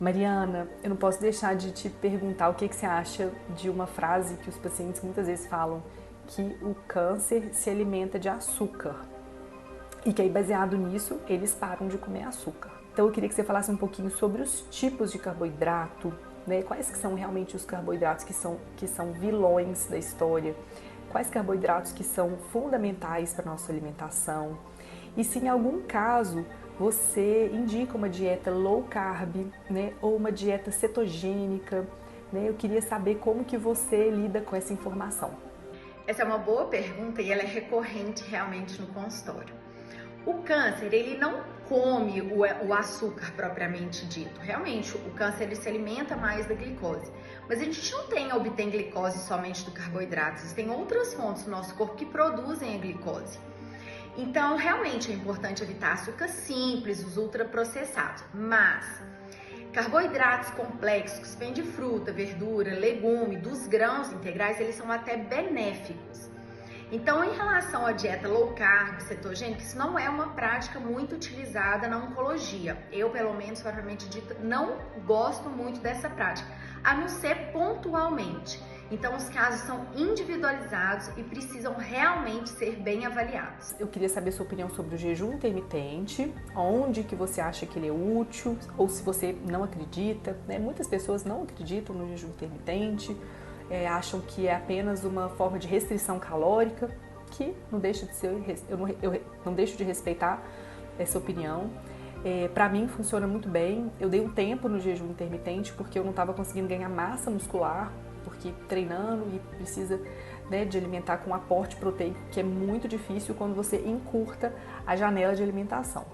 Mariana, eu não posso deixar de te perguntar o que você acha de uma frase que os pacientes muitas vezes falam, que o câncer se alimenta de açúcar e que aí baseado nisso eles param de comer açúcar. Então eu queria que você falasse um pouquinho sobre os tipos de carboidrato, né? Quais que são realmente os carboidratos que são vilões da história, quais carboidratos que são fundamentais para a nossa alimentação e se em algum caso você indica uma dieta low carb, né, ou uma dieta cetogênica, né? Eu queria saber como que você lida com essa informação. Essa é uma boa pergunta e ela é recorrente realmente no consultório. O câncer, ele não come o açúcar propriamente dito. Realmente, o câncer ele se alimenta mais da glicose. Mas a gente não obtém glicose somente do carboidrato. Existem outras fontes do nosso corpo que produzem a glicose. Então, realmente é importante evitar açúcar simples, os ultraprocessados. Mas carboidratos complexos, que vêm de fruta, verdura, legume, dos grãos integrais, eles são até benéficos. Então, em relação à dieta low carb, cetogênica, isso não é uma prática muito utilizada na oncologia. Eu, pelo menos, propriamente dito, não gosto muito dessa prática, a não ser pontualmente. Então, os casos são individualizados e precisam realmente ser bem avaliados. Eu queria saber sua opinião sobre o jejum intermitente, onde que você acha que ele é útil, ou se você não acredita, né? Muitas pessoas não acreditam no jejum intermitente, acham que é apenas uma forma de restrição calórica, que não deixa de ser, eu não deixo de respeitar essa opinião. Para mim funciona muito bem. Eu dei um tempo no jejum intermitente porque eu não estava conseguindo ganhar massa muscular, porque treinando e precisa, né, de alimentar com aporte proteico, que é muito difícil quando você encurta a janela de alimentação.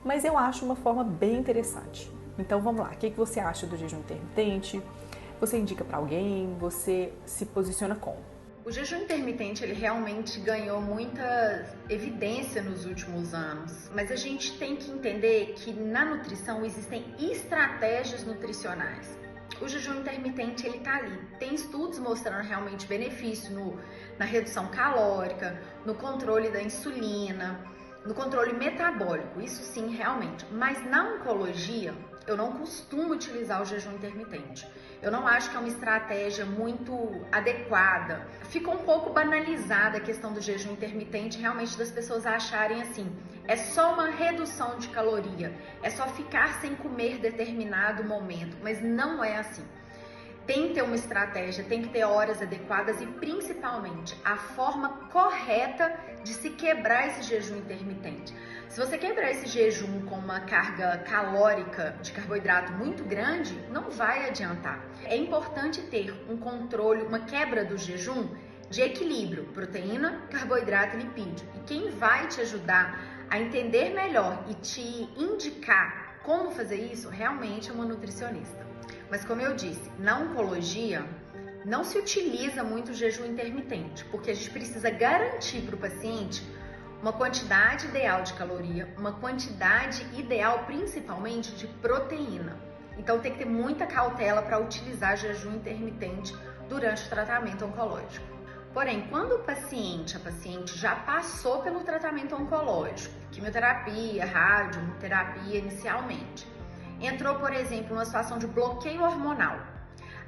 Mas eu acho uma forma bem interessante. Então vamos lá, o que você acha do jejum intermitente? Você indica para alguém? Você se posiciona como? O jejum intermitente ele realmente ganhou muita evidência nos últimos anos, mas a gente tem que entender que na nutrição existem estratégias nutricionais. O jejum intermitente ele tá ali, tem estudos mostrando realmente benefício na redução calórica, no controle da insulina, no controle metabólico, isso sim realmente, mas na oncologia eu não costumo utilizar o jejum intermitente. Eu não acho que é uma estratégia muito adequada. Fica um pouco banalizada a questão do jejum intermitente, realmente das pessoas acharem assim, é só uma redução de caloria, é só ficar sem comer determinado momento, mas não é assim. Tem que ter uma estratégia, tem que ter horas adequadas e principalmente a forma correta de se quebrar esse jejum intermitente. Se você quebrar esse jejum com uma carga calórica de carboidrato muito grande, não vai adiantar. É importante ter um controle, uma quebra do jejum de equilíbrio, proteína, carboidrato e lipídio. E quem vai te ajudar a entender melhor e te indicar como fazer isso realmente é uma nutricionista. Mas como eu disse, na oncologia não se utiliza muito o jejum intermitente, porque a gente precisa garantir para o paciente uma quantidade ideal de caloria, uma quantidade ideal principalmente de proteína. Então tem que ter muita cautela para utilizar jejum intermitente durante o tratamento oncológico. Porém, quando a paciente já passou pelo tratamento oncológico, quimioterapia, radioterapia inicialmente, entrou, por exemplo, numa situação de bloqueio hormonal,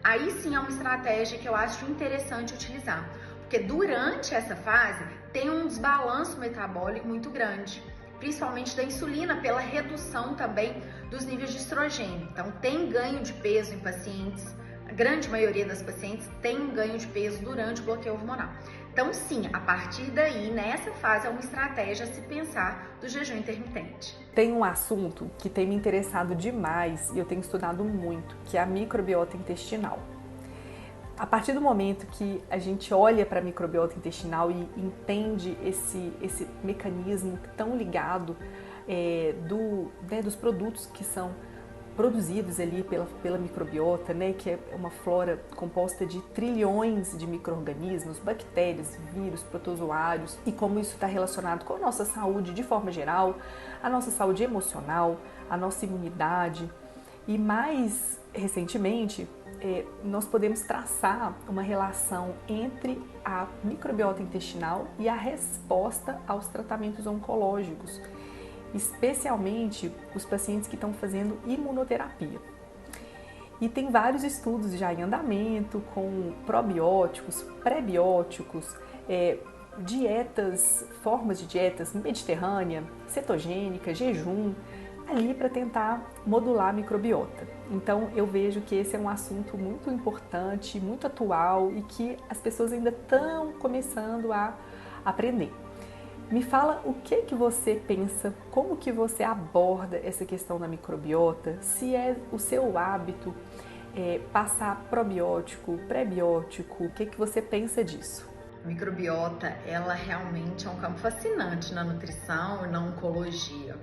aí sim é uma estratégia que eu acho interessante utilizar, porque durante essa fase tem um desbalanço metabólico muito grande, principalmente da insulina, pela redução também dos níveis de estrogênio. Então tem ganho de peso em pacientes, a grande maioria das pacientes tem um ganho de peso durante o bloqueio hormonal. Então sim, a partir daí, nessa fase, é uma estratégia a se pensar do jejum intermitente. Tem um assunto que tem me interessado demais e eu tenho estudado muito, que é a microbiota intestinal. A partir do momento que a gente olha para a microbiota intestinal e entende esse mecanismo tão ligado dos produtos que são produzidos ali pela microbiota, né, que é uma flora composta de trilhões de micro-organismos, bactérias, vírus, protozoários, e como isso está relacionado com a nossa saúde de forma geral, a nossa saúde emocional, a nossa imunidade. E mais recentemente, nós podemos traçar uma relação entre a microbiota intestinal e a resposta aos tratamentos oncológicos, especialmente os pacientes que estão fazendo imunoterapia. E tem vários estudos já em andamento com probióticos, prebióticos, dietas, formas de dietas mediterrânea, cetogênica, jejum, ali para tentar modular a microbiota. Então eu vejo que esse é um assunto muito importante, muito atual e que as pessoas ainda estão começando a aprender. Me fala o que você pensa, como que você aborda essa questão da microbiota, se é o seu hábito passar probiótico, prebiótico, o que você pensa disso? A microbiota, ela realmente é um campo fascinante na nutrição e na oncologia.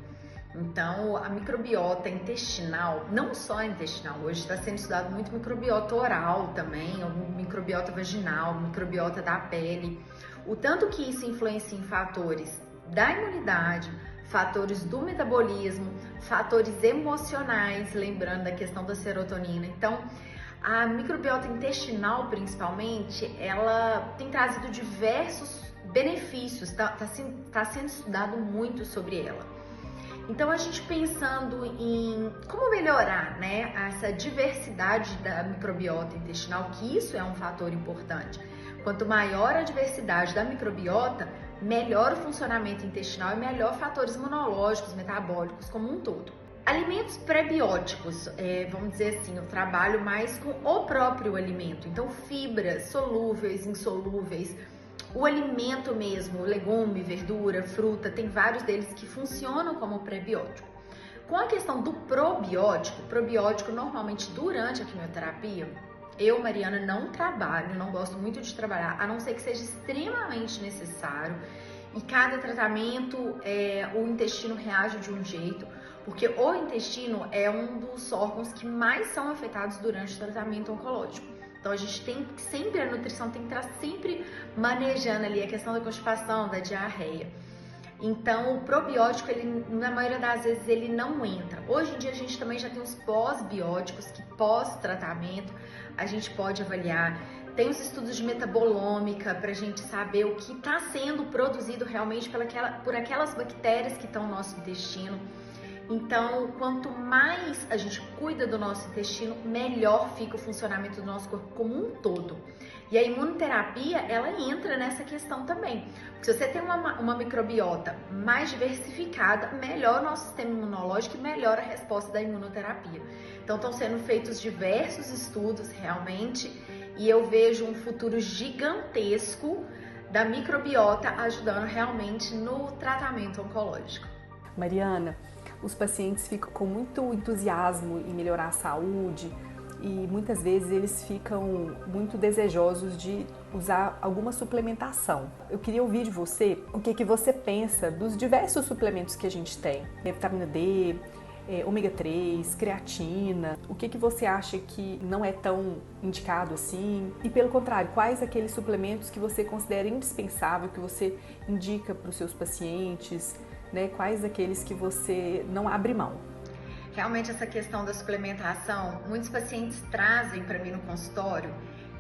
Então, a microbiota intestinal, não só a intestinal, hoje está sendo estudado muito microbiota oral também, microbiota vaginal, microbiota da pele. O tanto que isso influencia em fatores da imunidade, fatores do metabolismo, fatores emocionais, lembrando da questão da serotonina. Então, a microbiota intestinal, principalmente, ela tem trazido diversos benefícios, tá sendo estudado muito sobre ela. Então, a gente pensando em como melhorar, né, essa diversidade da microbiota intestinal, que isso é um fator importante. Quanto maior a diversidade da microbiota, melhor o funcionamento intestinal e melhor fatores imunológicos, metabólicos como um todo. Alimentos prebióticos, vamos dizer assim, eu trabalho mais com o próprio alimento. Então, fibras solúveis, insolúveis, o alimento mesmo, legume, verdura, fruta, tem vários deles que funcionam como prebiótico. Com a questão do probiótico normalmente durante a quimioterapia, eu, Mariana, não trabalho, não gosto muito de trabalhar, a não ser que seja extremamente necessário. E cada tratamento, o intestino reage de um jeito, porque o intestino é um dos órgãos que mais são afetados durante o tratamento oncológico. Então a gente tem que sempre, a nutrição tem que estar sempre manejando ali a questão da constipação, da diarreia. Então o probiótico, ele, na maioria das vezes, ele não entra. Hoje em dia a gente também já tem os pós-bióticos, que pós-tratamento a gente pode avaliar. Tem os estudos de metabolômica para a gente saber o que está sendo produzido realmente por aquelas bactérias que estão no nosso intestino. Então, quanto mais a gente cuida do nosso intestino, melhor fica o funcionamento do nosso corpo como um todo. E a imunoterapia, ela entra nessa questão também. Porque se você tem uma microbiota mais diversificada, melhora o nosso sistema imunológico e melhora a resposta da imunoterapia. Então, estão sendo feitos diversos estudos realmente e eu vejo um futuro gigantesco da microbiota ajudando realmente no tratamento oncológico. Mariana, os pacientes ficam com muito entusiasmo em melhorar a saúde e muitas vezes eles ficam muito desejosos de usar alguma suplementação. Eu queria ouvir de você o que você pensa dos diversos suplementos que a gente tem. Vitamina D, ômega 3, creatina. O que você acha que não é tão indicado assim? E pelo contrário, quais aqueles suplementos que você considera indispensável, que você indica para os seus pacientes? Né? Quais aqueles que você não abre mão? Realmente essa questão da suplementação, muitos pacientes trazem para mim no consultório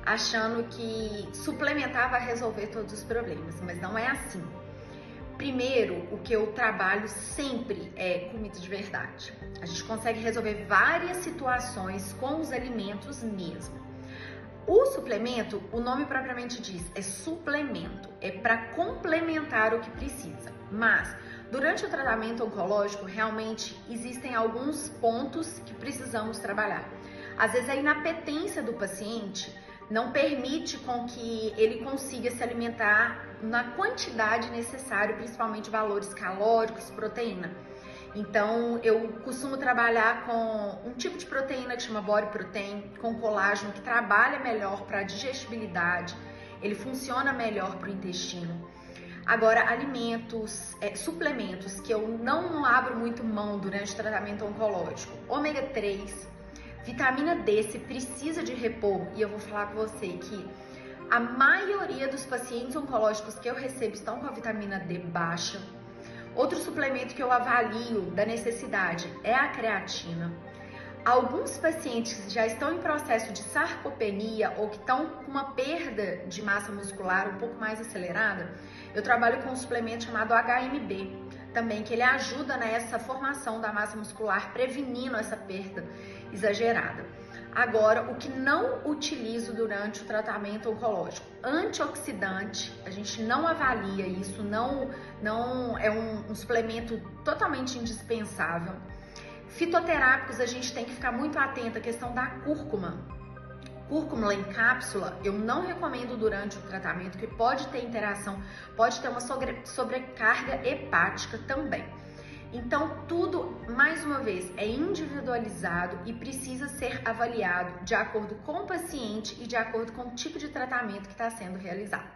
achando que suplementar vai resolver todos os problemas, mas não é assim. Primeiro, o que eu trabalho sempre é comida de verdade. A gente consegue resolver várias situações com os alimentos mesmo. O suplemento, o nome propriamente diz, é suplemento, é para complementar o que precisa, mas durante o tratamento oncológico, realmente existem alguns pontos que precisamos trabalhar. Às vezes a inapetência do paciente não permite com que ele consiga se alimentar na quantidade necessária, principalmente valores calóricos, proteína. Então, eu costumo trabalhar com um tipo de proteína que chama body protein, com colágeno, que trabalha melhor para a digestibilidade, ele funciona melhor para o intestino. Agora, alimentos, suplementos que eu não abro muito mão durante o tratamento oncológico. Ômega 3, vitamina D, se precisa de repor, e eu vou falar com você que a maioria dos pacientes oncológicos que eu recebo estão com a vitamina D baixa. Outro suplemento que eu avalio da necessidade é a creatina. Alguns pacientes que já estão em processo de sarcopenia ou que estão com uma perda de massa muscular um pouco mais acelerada, eu trabalho com um suplemento chamado HMB, também que ele ajuda nessa formação da massa muscular, prevenindo essa perda exagerada. Agora, o que não utilizo durante o tratamento oncológico? Antioxidante, a gente não avalia isso, não é um suplemento totalmente indispensável. Fitoterápicos, a gente tem que ficar muito atento à questão da cúrcuma. Cúrcuma em cápsula, eu não recomendo durante o tratamento, que pode ter interação, pode ter uma sobrecarga hepática também. Então, tudo, mais uma vez, é individualizado e precisa ser avaliado de acordo com o paciente e de acordo com o tipo de tratamento que está sendo realizado.